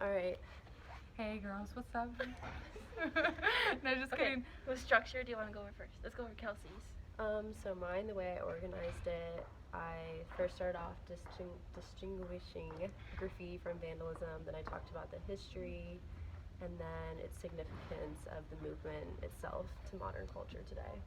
Alright. Hey girls, what's up? No, just Okay, kidding. with structure, do you want to go over first? Let's go over Kelsey's. So mine, the way I organized it, I first started off distinguishing graffiti from vandalism, then I talked about the history, and then its significance of the movement itself to modern culture today.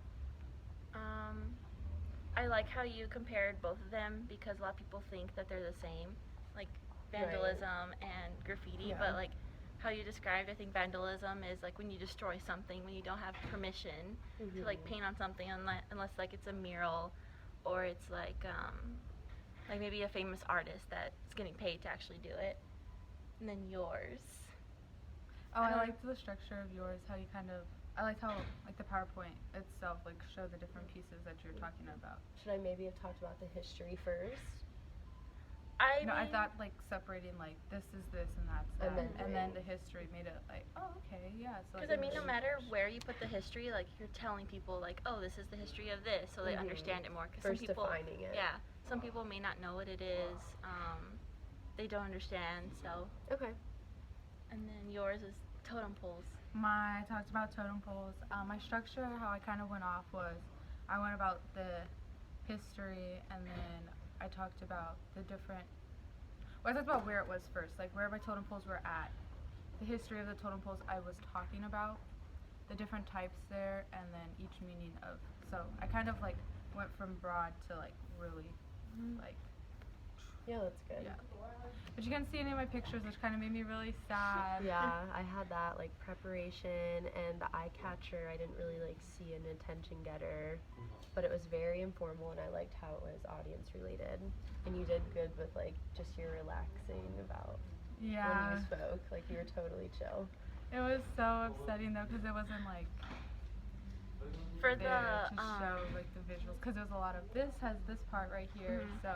I like how you compared both of them because a lot of people think that they're the same, like vandalism and graffiti, Yeah. but like how you described, I think vandalism is like when you destroy something, when you don't have permission to like paint on something unless like it's a mural or it's like maybe a famous artist that's getting paid to actually do it. And then yours. Oh, I liked the structure of yours, how you I liked how, like, the PowerPoint itself, like, showed the different pieces that you're talking about. Should I maybe have talked about the history first? I thought, like, separating, like, this is this and that's that. And then the history made it, like, oh, okay, yeah. Because, I mean, no matter where you put the history, like, you're telling people, like, oh, this is the history of this, so they understand it more. Cause First some people, defining it. Yeah. Some people may not know what it is. They don't understand, so. Okay. And then yours is totem poles. I talked about totem poles. My structure, how I kind of went off was, I went about the history, and then I talked about the different, I talked about where it was first, like where my totem poles were at. The history of the totem poles I was talking about, the different types there, and then each meaning of, so I kind of like went from broad to like really, like. Yeah, that's good. Yeah. But you couldn't see any of my pictures, which kind of made me really sad. Yeah, I had that like preparation and the eye catcher. I didn't really like see an attention getter, but it was very informal and I liked how it was audience related. And you did good with like just your relaxing about when you spoke. Like you were totally chill. It was so upsetting though because it wasn't like for there to show like the visuals because there was a lot of this has this part right here, so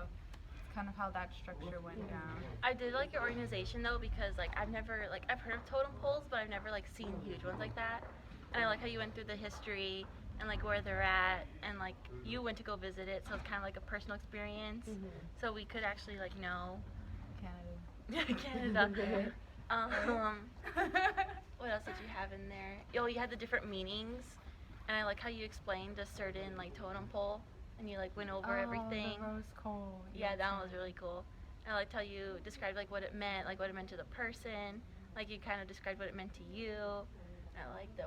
kind of how that structure went down. I did like your organization though because like I've heard of totem poles but I've never like seen huge ones like that, and I like how you went through the history and like where they're at, and like you went to go visit it, so it's kind of like a personal experience, so we could actually like know Canada. What else did you have in there? Oh, you had the different meanings, and I like how you explained a certain like totem pole. And you like went over everything. The rose coal. Yeah, that one was really cool. I liked how you described like what it meant to the person. Like you kind of described what it meant to you. I like the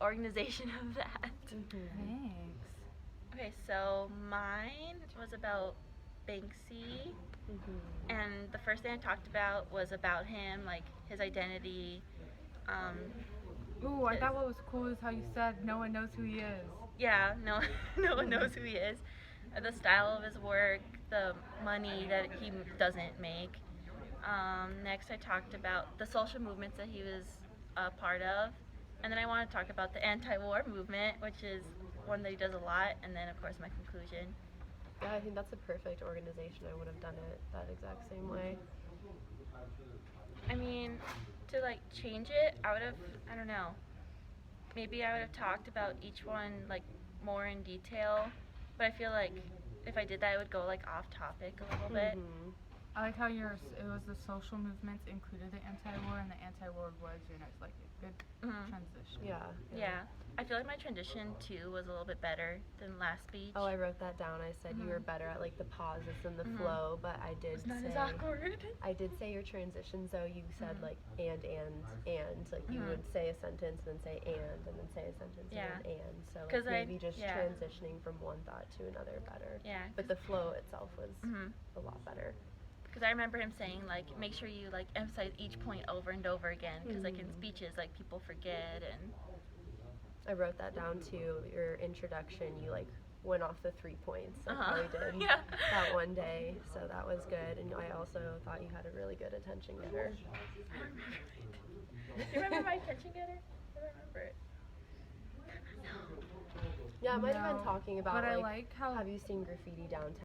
organization of that. Thanks. Okay, so mine was about Banksy, and the first thing I talked about was about him, like his identity. Ooh, I thought what was cool is how you said no one knows who he is. Yeah, no one knows who he is. The style of his work, the money that he doesn't make. Next, I talked about the social movements that he was a part of. And then I want to talk about the anti-war movement, which is one that he does a lot. And then, of course, my conclusion. Yeah, I think that's a perfect organization. I would have done it that exact same way. I mean, to like change it, I don't know. Maybe I would have talked about each one like more in detail, but I feel like if I did that, it would go like off topic a little bit. I like how it was the social movements included the anti-war, and the anti-war was your next like a good transition. Yeah. I feel like my transition too was a little bit better than last speech. Oh, I wrote that down. I said you were better at like the pauses and the flow, but I did It's not say as awkward. I did say your transitions though. You said like and like you would say a sentence and then say and then say a sentence and so like maybe just transitioning from one thought to another better. Yeah. But the flow itself was a lot better. Because I remember him saying like make sure you like emphasize each point over and over again because like in speeches like people forget, and I wrote that down too. Your introduction, you like went off the 3 points like how we did that one day, so that was good. And I also thought you had a really good attention getter. I don't remember it. Do you remember my attention getter? I don't remember it. Yeah, I might have been talking about but like, I like how have you seen graffiti downtown?